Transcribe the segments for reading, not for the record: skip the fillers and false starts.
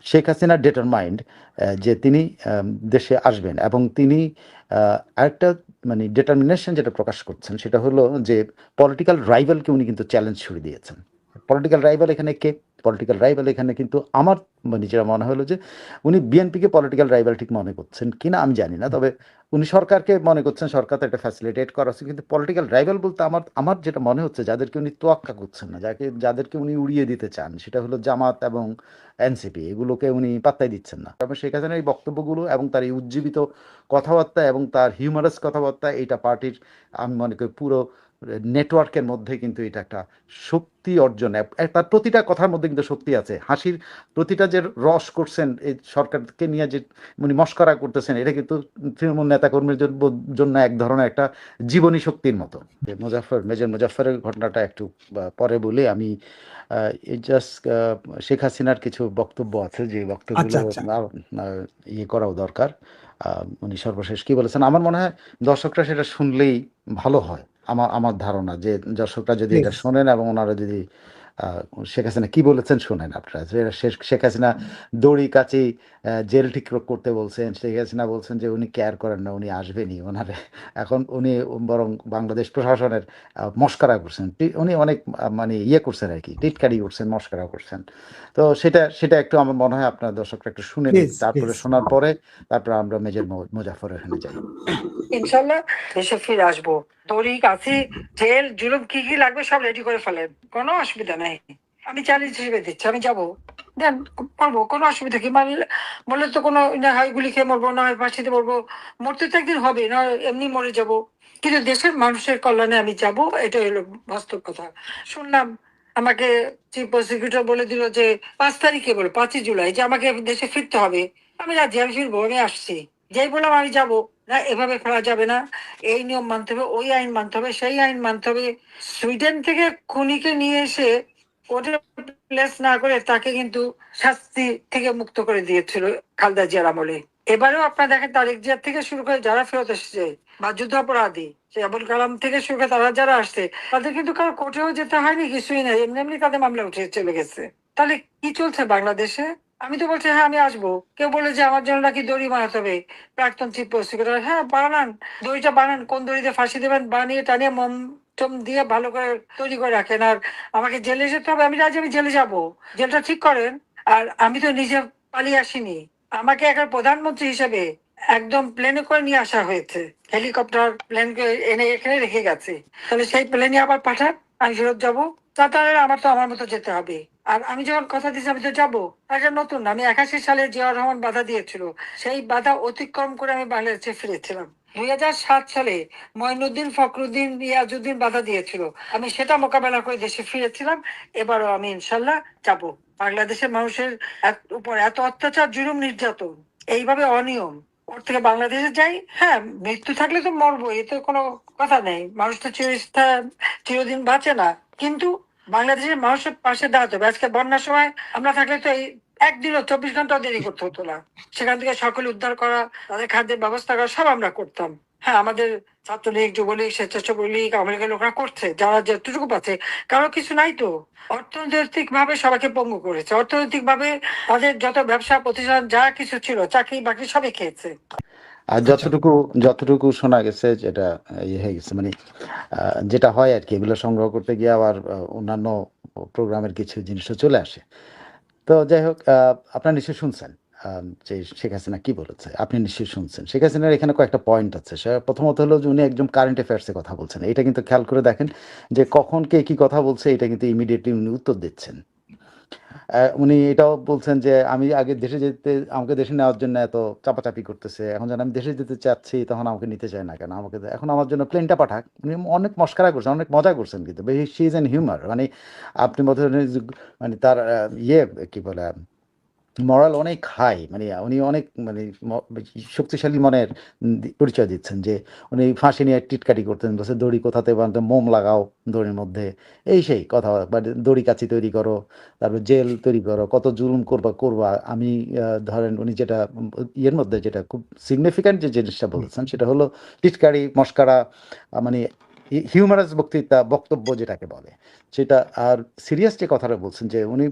Sheikh Hasina determined যে তিনি দেশে আসবেন, এবং তিনি আরেকটা মানে ডিটারমিনেশন যেটা প্রকাশ করছেন সেটা হলো যে পলিটিক্যাল রাইভালকে উনি কিন্তু চ্যালেঞ্জ ছুড়ে দিয়েছেন। পলিটিক্যাল রাইভাল এখানে কে? পলিটিক্যাল রাইভাল এখানে কিন্তু আমার মানে যেটা মনে হলো যে উনি বিএনপিকে পলিটিক্যাল রাইভাল ঠিক মনে করছেন কিনা আমি জানি না, তবে উনি সরকারকে মনে করছেন সরকার তো একটা ফ্যাসিলিটেট করা উচিত, কিন্তু পলিটিক্যাল রাইভাল বলতে আমার আমার যেটা মনে হচ্ছে যাদেরকে উনি তোয়াক্কা করছেন না, যাদেরকে উনি উড়িয়ে দিতে চান, সেটা হলো জামাত এবং এনসিপি, এগুলোকে উনি পাত্তাই দিচ্ছেন না। তবে শেখ হাসিনার এই বক্তব্যগুলো এবং তার এই উজ্জীবিত কথাবার্তা এবং তার হিউমারাস কথাবার্তা, এইটা পার্টির আমি মনে করি পুরো নেটওয়ার্কের মধ্যে কিন্তু এটা একটা শক্তি অর্জন, তার প্রতিটা কথার মধ্যে কিন্তু শক্তি আছে। হাসির প্রতিটা যে রস করছেন এই সরকারকে নিয়ে যে উনি মস্করা করতেছেন, এটা কিন্তু তৃণমূল নেতাকর্মীর জন্য এক ধরনের একটা জীবনী শক্তির মতো। মেজর মুজাফফরের ঘটনাটা একটু পরে বলে আমি এই জাস্ট শেখ হাসিনার কিছু বক্তব্য আছে যে আচ্ছা বক্তব্যগুলো আচ্ছা ইয়ে করাও দরকার। উনি সর্বশেষ কি বলেছেন আমার মনে হয় দর্শকরা সেটা শুনলেই ভালো হয়। আমার আমার ধারণা যে দর্শকরা যদি এটা প্লিজ। শোনেন এবং ওনারা যদি আহ, শেখ হাসিনা কি বলেছেন শোনেন আপনারা, যে শেখ হাসিনা দড়ি কাচি জেল ঠিক করতে বলছেন। শেখ হাসিনা বলছেন যে উনি কেয়ার করেন না, উনি আসবেনই ওনারে। এখন উনি বরং বাংলাদেশ প্রশাসনের মস্করা করছেন, উনি অনেক মানে ইয়ে করছেন আর কি, টিটকারি করছেন, মস্করা করছেন। তো সেটা সেটা একটু আমার মনে হয় আপনার দর্শকরা একটু শুনে নিন, প্লিজ তারপরে প্লিজ। শোনার পরে তারপরে আমরা মেজর মুজাফফরের এখানে যাই। ইনশাল্লাহ দেশে ফিরে আসবো। দড়ি কাছে জেল জুলুম কি কি লাগবে সব রেডি করে ফেলেন, কোনো অসুবিধা নেই। আমি চ্যালেঞ্জ হিসেবে দিচ্ছি, আমি যাবো, দেন পারবো, কোনো অসুবিধা কি বললে তো কোনো না হয় গুলি খেয়ে মরবো, না হয় ফাঁসিতে মরবো, মরতে তো একদিন হবে, না এমনি মরে যাব, কিন্তু দেশের মানুষের কল্যাণে আমি যাব, এটা হলো বাস্তব কথা। শুনলাম আমাকে চিফ প্রসিকিউটর বলে দিল যে 5 তারিখে, বলে 5ই জুলাই, যে আমাকে দেশে ফিরতে হবে। আমি রাজি, আমি ফিরবো, আমি আসছি। যেই বললাম আমি যাব, না এভাবে ফেলা যাবে না, এই নিয়ম মানতে হবে, ওই আইন মানতে হবে, সেই আইন মানতে হবে। সুইডেন থেকে খুনিকে নিয়ে এসে কোর্টে প্লেস না করে তাকে কিন্তু শাস্তি থেকে মুক্ত করে দিয়েছিল খালেদা জিয়ার আমলে। এবারেও আপনার দেখেন তারেক জিয়ার থেকে শুরু করে যারা ফেরত এসেছে বা যুদ্ধাপরাধী, সে আবুল কালাম থেকে শুরু করে তারা যারা আসছে, তাদের কিন্তু কারো কোর্টেও যেতে হয়নি, কিছুই নাই, এমনি এমনি তাদের মামলা উঠে চলে গেছে। তাহলে কি চলছে বাংলাদেশে? আমি তো বলছি হ্যাঁ আমি আসবো, কেউ বলে যে আমার জন্য নাকি দড়ি বানাতে হবে। প্রাক্তন চিফ প্রসিকিউটর, হ্যাঁ বানান, দড়িটা বানান, কোন দড়িতে ফাঁসি দেবেন বানিয়ে টানিয়ে মম টম দিয়ে ভালো করে তৈরি করে রাখেন। আর আমাকে জেলে যেতে হবে, আমি রাজি, আমি জেলে যাব, জেলটা ঠিক করেন। আর আমি তো নিজে পালিয়ে আসিনি, আমাকে এখন প্রধানমন্ত্রী হিসেবে একদম প্লেনে করে নিয়ে আসা হয়েছে, হেলিকপ্টার প্লেন এনে এখানে রেখে গেছে। তাহলে সেই প্লেনে আবার পাঠান, আমি ফেরত যাবো। তাহলে আমার তো আমার মতো যেতে হবে। আর আমি যখন কথা দিয়েছি আমি তো যাবো, এটা নতুন না। আমি 81 সালে জিয়াউর রহমান বাধা দিয়েছিল, সেই বাধা অতিক্রম করে আমি বাংলাদেশে ফিরেছিলাম। 2007 সালে মঈনুদ্দিন ফখরুদ্দিন ইয়াজউদ্দিন বাধা দিয়েছিল, আমি সেটা মোকাবেলা করে দেশে ফিরেছিলাম। এবারও আমি ইনশাল্লাহ যাব। বাংলাদেশের মানুষের উপর এত অত্যাচার, জুলুম, নির্যাতন, এইভাবে অনিয়ম, ওর থেকে বাংলাদেশে যাই। হ্যাঁ, মৃত্যু থাকলে তো মরবো, এ তো কোনো কথা নেই, মানুষ তো চিরদিন বাঁচে না, কিন্তু বাংলাদেশের মানুষের পাশে দাঁড়াতে হবে। আজকে বন্যার সময় আমরা থাকলে তো এই একদিনও 24 ঘন্টা দেরি করতে হতো না, সেখান থেকে সকলে উদ্ধার করা, তাদের খাদ্যের ব্যবস্থা করা সব আমরা করতাম। হ্যাঁ, আমাদের ছাত্রলীগ, যুবলীগ, স্বেচ্ছাসেবক লীগ, আওয়ামী লীগের লোকরা করছে, যারা যতটুকু পাচ্ছে। কারো কিছু নাই তো, অর্থনৈতিক ভাবে সবাইকে পঙ্গু করেছে, অর্থনৈতিক ভাবে তাদের যত ব্যবসা প্রতিষ্ঠান যা কিছু ছিল, চাকরি বাকরি সবই খেয়েছে। আর আচ্ছা যতটুকু যতটুকু শোনা গেছে যেটা ইয়ে হয়ে গেছে মানে যেটা হয় আর কি, এগুলো সংগ্রহ করতে গিয়ে আবার অন্যান্য প্রোগ্রামের কিছু জিনিসও চলে আসে। তো যাই হোক, আপনারা নিশ্চয়ই শুনছেন যে শেখ হাসিনা কি বলেছে, আপনি নিশ্চয়ই শুনছেন। শেখ হাসিনার এখানে কয়েকটা পয়েন্ট আছে। সে প্রথমত হলো যে উনি একদম কারেন্ট অ্যাফেয়ার্সে কথা বলছেন, এটা কিন্তু খেয়াল করে দেখেন যে কখন কে কি কথা বলছে, এটা কিন্তু ইমিডিয়েটলি উনি উত্তর দিচ্ছেন। উনি এটাও বলছেন যে আমি আগে দেশে যেতে, আমাকে দেশে নেওয়ার জন্য এত চাপাচাপি করতেছে, এখন যেন আমি দেশে যেতে চাচ্ছি তখন আমাকে নিতে চায় না কেন, আমাকে এখন আমার জন্য প্লেনটা পাঠাক। উনি অনেক মস্করা করছেন, অনেক মজা করছেন, কিন্তু শি ইজ অ্যান হিউমার। মানে আপনি বোধহয় মানে তার ইয়ে কি বলে মরাল অনেক হাই, মানে উনি অনেক মানে শক্তিশালী মনের পরিচয় দিচ্ছেন যে উনি ফাঁসি নিয়ে টিটকাটি করতেন, বলছে দড়ি কোথাতে বানতে, মোম লাগাও দড়ির মধ্যে, এই সেই কথা, মানে দড়ি কাচি তৈরি করো, তারপর জেল তৈরি করো, কত জুলুম করবা করবা। আমি ধরেন উনি যেটা ইয়ের মধ্যে যেটা খুব সিগনিফিক্যান্ট যে জিনিসটা বলেছেন সেটা হলো টিটকারি মস্কারা, মানে হিউমারাস বক্তৃতা, বক্তব্য যেটাকে বলে, সেটা। আর সিরিয়াস যে কথাটা বলছেন যে উনি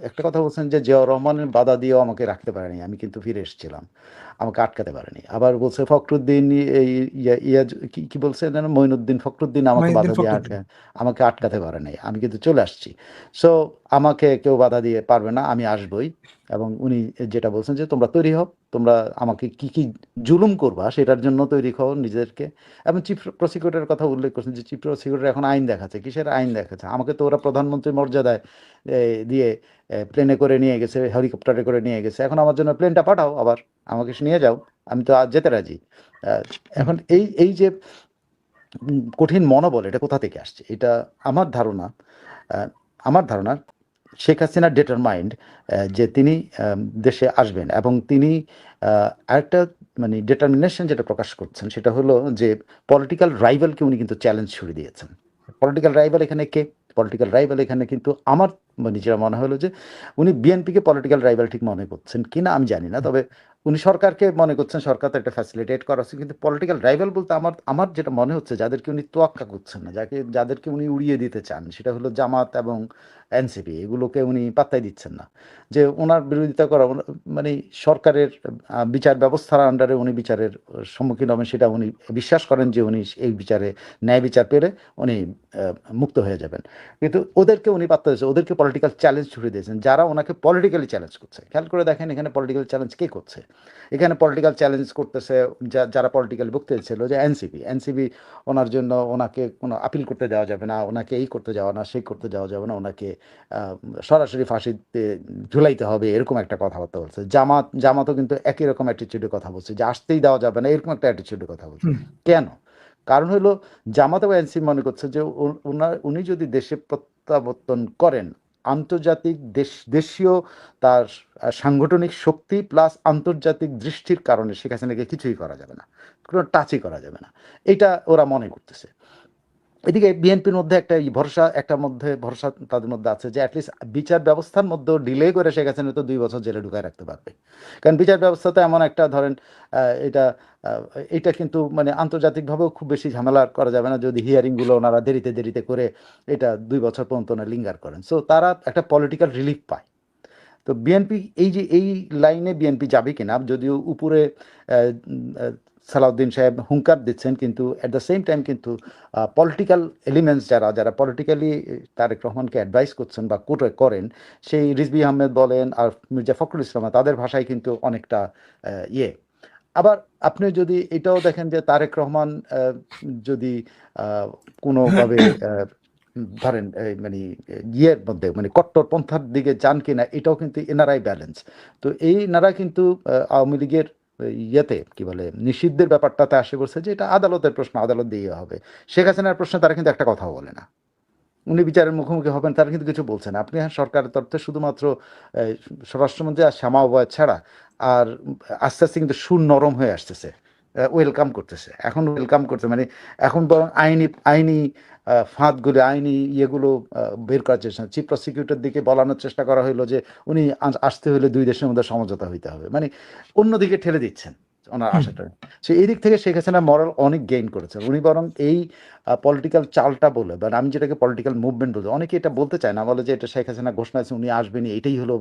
একটা কথা বলছেন যে জিয়াউর রহমানের বাধা দিয়েও আমাকে রাখতে পারেনি, আমি কিন্তু ফিরে এসেছিলাম, আমাকে আটকাতে পারেনি। আবার বলছে ফখরুদ্দিন এই কি কি বলছে যেন, মঈনুদ্দিন ফখরুদ্দিন আমাকে মহিউদ্দিন বাধা দিয়ে ফখরুদ্দিন। আমাকে আটকাতে পারে নাই, আমি কিন্তু চলে আসছি। সো আমাকে কেউ বাধা দিয়ে পারবে না, আমি আসবই। এবং উনি যেটা বলছেন যে তোমরা তৈরি হও, তোমরা আমাকে কি কি জুলুম করবা সেটার জন্য তৈরি হও নিজেদেরকে। এবং চিফ প্রসিকিউটরের কথা উল্লেখ করছেন যে চিফ প্রসিকিউটর এখন আইন দেখাচ্ছে, কিসের আইন দেখাচ্ছে? আমাকে তো ওরা প্রধানমন্ত্রী মর্যাদায় দিয়ে প্লেনে করে নিয়ে গেছে, হেলিকপ্টারে করে নিয়ে গেছে, এখন আমার জন্য প্লেনটা পাঠাও, আবার আমাকে নিয়ে যাও, আমি তো আজ যেতে রাজি। এখন এই এই যে কঠিন মনোবল, এটা কোথা থেকে আসছে? এটা আমার ধারণা, আহ, আমার ধারণা শেখ হাসিনা ডিটারমাইন্ড যে তিনি দেশে আসবেন, এবং তিনি আরেকটা মানে ডিটারমিনেশন যেটা প্রকাশ করছেন সেটা হলো যে পলিটিক্যাল রাইভালকে উনি কিন্তু চ্যালেঞ্জ ছুড়ে দিয়েছেন। পলিটিক্যাল রাইভাল এখানে কে? পলিটিক্যাল রাইভাল এখানে কিন্তু আমার মানে যেটা মনে হলো যে উনি বিএনপিকে পলিটিক্যাল রাইভাল ঠিক মনে করছেন কিনা আমি জানি না, তবে উনি সরকারকে মনে করছেন, সরকার তো একটা ফ্যাসিলিটেট করা হচ্ছে, কিন্তু পলিটিক্যাল রাইভাল বলতে আমার আমার যেটা মনে হচ্ছে যাদেরকে উনি তোয়াক্কা করছেন না, যাদেরকে উনি উড়িয়ে দিতে চান, সেটা হলো জামাত এবং এনসিপি, এগুলোকে উনি পাত্তাই দিচ্ছেন না। যে ওনার বিরোধিতা করা মানে সরকারের বিচার ব্যবস্থার আন্ডারে উনি বিচারের সম্মুখীন হবেন, সেটা উনি বিশ্বাস করেন যে উনি এই বিচারে ন্যায় বিচার পেলে উনি মুক্ত হয়ে যাবেন। কিন্তু ওদেরকে উনি পাত্তা দিয়েছেন, ওদেরকে পলিটিক্যাল চ্যালেঞ্জ ছুড়ে দিয়েছেন, যারা ওনাকে পলিটিক্যালি চ্যালেঞ্জ করছে। খেয়াল করে দেখেন এখানে পলিটিক্যাল চ্যালেঞ্জ কে করছে? এখানে পলিটিক্যাল চ্যালেঞ্জ করতেছে যারা পলিটিক্যালি বক্তব্য ছিল, যে এনসিপি ওনার জন্য ওনাকে কোনো আপিল করতে দেওয়া যাবে না, ওনাকে এই করতে যাওয়া না, সেই করতে যাওয়া যাবে না, ওনাকে সরাসরি ফাঁসিতে ঝুলাইতে হবে, এরকম একটা কথাবার্তা বলছে। জামাতও কিন্তু একই রকম অ্যাটিচিউডের কথা বলছে, যে আসতেই দেওয়া যাবে না, এরকম একটা অ্যাটিচিউডের কথা বলছে। কেন? কারণ হলো জামাত এবং এনসিপি মনে করছে যে উনি যদি দেশে প্রত্যাবর্তন করেন, আন্তর্জাতিক দেশীয় তার সাংগঠনিক শক্তি প্লাস আন্তর্জাতিক দৃষ্টির কারণে শেখ হাসিনাকে কিছুই করা যাবে না, কোনো টাচই করা যাবে না, এটা ওরা মনে করতেছে। এদিকে বিএনপির মধ্যে ভরসা তাদের মধ্যে আছে যে অ্যাটলিস্ট বিচার ব্যবস্থার মধ্যেও ডিলে করে শেখ হাসিনা তো 2 বছর জেলে ঢুকায় রাখতে পারবে। কারণ বিচার ব্যবস্থাতে এমন একটা ধরেন এটা এটা কিন্তু মানে আন্তর্জাতিকভাবেও খুব বেশি ঝামেলা করা যাবে না যদি হিয়ারিংগুলো ওনারা দেরিতে দেরিতে করে এটা 2 বছর পর্যন্ত না লিঙ্গার করেন। সো তারা একটা পলিটিক্যাল রিলিফ পায়। তো বিএনপি এই লাইনে বিএনপি যাবে কিনা, যদিও উপরে সালাউদ্দিন সাহেব হুঙ্কার দিচ্ছেন, কিন্তু অ্যাট দ্য সেম টাইম কিন্তু পলিটিক্যাল এলিমেন্টস যারা পলিটিক্যালি তারেক রহমানকে অ্যাডভাইস করছেন বা করেন, সেই রিজভী আহমেদ বলেন আর মির্জা ফখরুল ইসলাম, তাদের ভাষায় কিন্তু অনেকটা ইয়ে। আবার আপনি যদি এটাও দেখেন যে তারেক রহমান যদি কোনোভাবে ধরেন মানে ইয়ের মধ্যে মানে কট্টরপন্থার দিকে যান কিনা, এটাও কিন্তু এনআরআই ব্যালেন্স। তো এই এনারা কিন্তু আওয়ামী লীগের ইয়েতে কি বলে নিষিদ্ধের ব্যাপারটাতে আসে বলছে যে এটা আদালতের প্রশ্ন, আদালত দিয়ে হবে। শেখ হাসিনার প্রশ্নে তারা কিন্তু একটা কথাও বলে না, উনি বিচারের মুখোমুখি হবেন, তারা কিন্তু কিছু বলছে না। আপনি সরকারের তরফে শুধুমাত্র স্বরাষ্ট্রমন্ত্রী আর শ্যামা ওবায়দ ছাড়া আর আস্তে আস্তে কিন্তু সুর নরম হয়ে আসতেছে, ওয়েলকাম করতেছে, এখন ওয়েলকাম করতে মানে এখন বরং আইনি আইনি ফাঁদগুলো, আইনি ইয়েগুলো বের করার চেষ্টা। চিফ প্রসিকিউটর দিকে বলানোর চেষ্টা করা হলো যে উনি আসতে হলে 2 দেশের মধ্যে সমঝোতা হইতে হবে, মানে অন্যদিকে ঠেলে দিচ্ছেন ওনার আশাটা। সে এই দিক থেকে শেখ হাসিনা মরাল অনেক গেইন করেছেন। উনি বরং এই পলিটিক্যাল চালটা বলে, বা আমি যেটাকে পলিটিক্যাল মুভমেন্ট বলতে, অনেকে এটা বলতে চায় না, বলে যে এটা শেখ হাসিনা ঘোষণা আছে উনি আসবেনি, এটাই হলো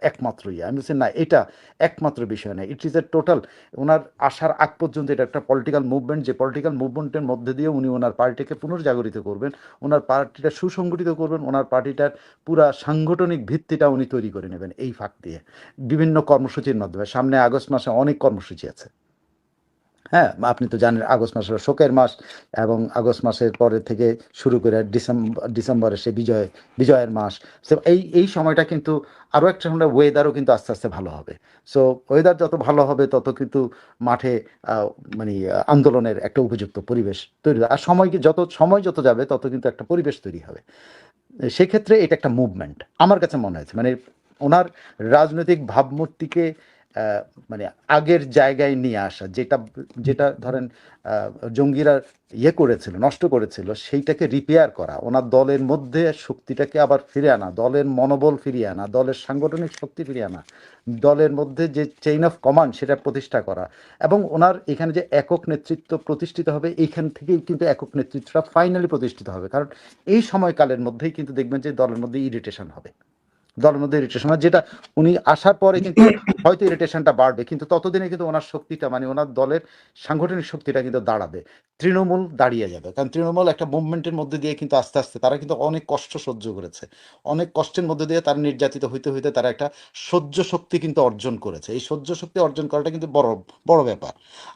একমাত্র ইয়ে। আমি বলছি না, এটা একমাত্র বিষয় না, ইট ইজ এ টোটাল। ওনার আসার আগ পর্যন্ত এটা একটা পলিটিক্যাল মুভমেন্ট, যে পলিটিক্যাল মুভমেন্টের মধ্যে দিয়ে উনি ওনার পার্টিকে পুনর্জাগরিত করবেন, ওনার পার্টিটা সুসংগঠিত করবেন, ওনার পার্টিটার পুরা সাংগঠনিক ভিত্তিটা উনি তৈরি করে নেবেন এই ফাঁক দিয়ে বিভিন্ন কর্মসূচির মাধ্যমে। সামনে আগস্ট মাসে অনেক কর্মসূচি আছে। হ্যাঁ, আপনি তো জানেন আগস্ট মাস হলো শোকের মাস, এবং আগস্ট মাসের পরে থেকে শুরু করে ডিসেম্বরে সে বিজয়ের মাস। সো এই সময়টা কিন্তু আরও একটা সময় ওয়েদারও কিন্তু আস্তে আস্তে ভালো হবে। সো ওয়েদার যত ভালো হবে তত কিন্তু মাঠে মানে আন্দোলনের একটা উপযুক্ত পরিবেশ তৈরি হবে। আর সময় যত যাবে তত কিন্তু একটা পরিবেশ তৈরি হবে। সেক্ষেত্রে এটা একটা মুভমেন্ট আমার কাছে মনে হয়েছে, মানে ওনার রাজনৈতিক ভাবমূর্তিকে মানে আগের জায়গায় নিয়ে আসা, যেটা যেটা ধরেন জঙ্গিরা ইয়ে করেছিল, নষ্ট করেছিল, সেইটাকে রিপেয়ার করা, ওনার দলের মধ্যে শক্তিটাকে আবার ফিরে আনা, দলের মনোবল ফিরিয়ে আনা, দলের সাংগঠনিক শক্তি ফিরিয়ে আনা, দলের মধ্যে যে চেইন অফ কমান্ড সেটা প্রতিষ্ঠা করা, এবং ওনার এখানে যে একক নেতৃত্ব প্রতিষ্ঠিত হবে, এইখান থেকেই কিন্তু একক নেতৃত্বটা ফাইনালি প্রতিষ্ঠিত হবে। কারণ এই সময়কালের মধ্যেই কিন্তু দেখবেন যে দলের মধ্যে ইরিটেশন হবে, দলের মধ্যে ইরিটেশন, যেটা উনি আসার পরে কিন্তু হয়তো ইরিটেশনটা বাড়বে, কিন্তু ততদিনে কিন্তু ওনার শক্তিটা, মানে ওনার দলের সাংগঠনিক শক্তিটা কিন্তু দাঁড়াবে, তৃণমূল দাঁড়িয়ে যাবে। কারণ তৃণমূল একটা মুভমেন্টের মধ্যে দিয়ে কিন্তু আস্তে আস্তে তারা কিন্তু অনেক কষ্ট সহ্য করেছে, অনেক কষ্টের মধ্যে দিয়ে তারা নির্যাতিত হইতে হইতে তারা একটা সহ্য শক্তি কিন্তু অর্জন করেছে। এই সহ্য শক্তি অর্জন করাটা কিন্তু বড় বড় ব্যাপার।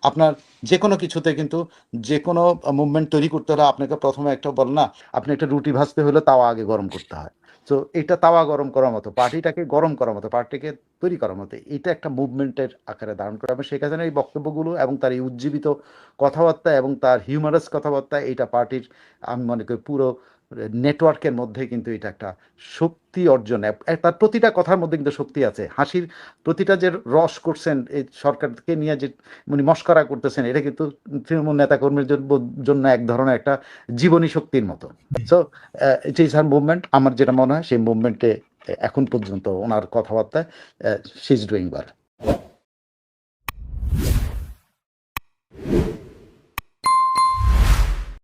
আপনার যে কোনো কিছুতে কিন্তু, যে কোনো মুভমেন্ট তৈরি করতে হলে আপনাকে প্রথমে একটা বল না, আপনি একটা রুটি ভাজতে হলে তাওয়া আগে গরম করতে হয়। তো এটা তাওয়া গরম করার মতো, পার্টিটাকে গরম করার মতো, পার্টিকে তৈরি করার মতো, এটা একটা মুভমেন্টের আকারে ধারণ করে। এবং শেখ হাসিনার এই বক্তব্যগুলো এবং তার এই উজ্জীবিত কথাবার্তা এবং তার হিউমারাস কথাবার্তা, এটা পার্টির, আমি মনে করি পুরো নেটওয়ার্কের মধ্যে কিন্তু এটা একটা শক্তি অর্জন, তার প্রতিটা কথার মধ্যে কিন্তু শক্তি আছে। হাসির প্রতিটা যে রস করছেন এই সরকারকে নিয়ে, যে উনি মস্করা করতেছেন, এটা কিন্তু তৃণমূল নেতাকর্মীর জন্য এক ধরনের একটা জীবনী শক্তির মতো। So it is her movement. আমার যেটা মনে হয় সেই মুভমেন্টে এখন পর্যন্ত ওনার কথাবার্তায় শি ইজ ডুইং ওয়েল।